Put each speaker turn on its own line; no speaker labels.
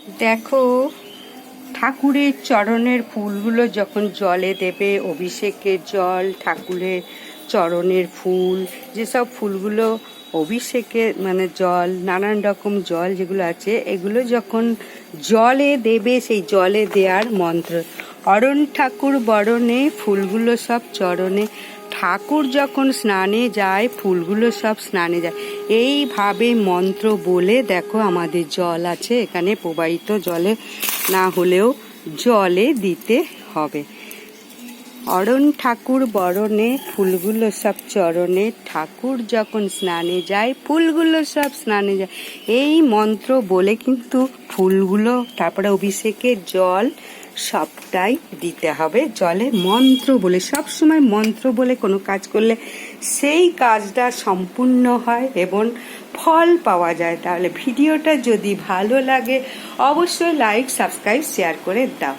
দেখো, ঠাকুরের চরণের ফুলগুলো যখন জলে দেবে, অভিষেকের জল, ঠাকুরের চরণের ফুল, যেসব ফুলগুলো অভিষেকের জল, নানান রকম জল যেগুলো আছে, এগুলো যখন জলে দেবে, সেই জলে দেওয়ার মন্ত্র অরণ ঠাকুর বরণে ফুলগুলো সব চরণে। ঠাকুর যখন স্নানে যায়, ফুলগুলো সব স্নানে যায়। এইভাবে মন্ত্র বলে দেখো, আমাদের জল আছে এখানে প্রবাহিত, জলে না হলেও জলে দিতে হবে। অরণ ঠাকুর বরণে ফুলগুলো সব চরণে, ঠাকুর যখন স্নানে যায়, ফুলগুলো সব স্নানে যায়। এই মন্ত্র বলে কিন্তু ফুলগুলো, তারপরে অভিষেকের জল সবটাই দিতে হবে জলে। মন্ত্র বলে, সবসময় মন্ত্র বলে কোনো কাজ করলে সেই কাজটা সম্পূর্ণ হয় এবং ফল পাওয়া যায়। তাহলে ভিডিওটা যদি ভালো লাগে অবশ্যই লাইক, সাবস্ক্রাইব, শেয়ার করে দাও।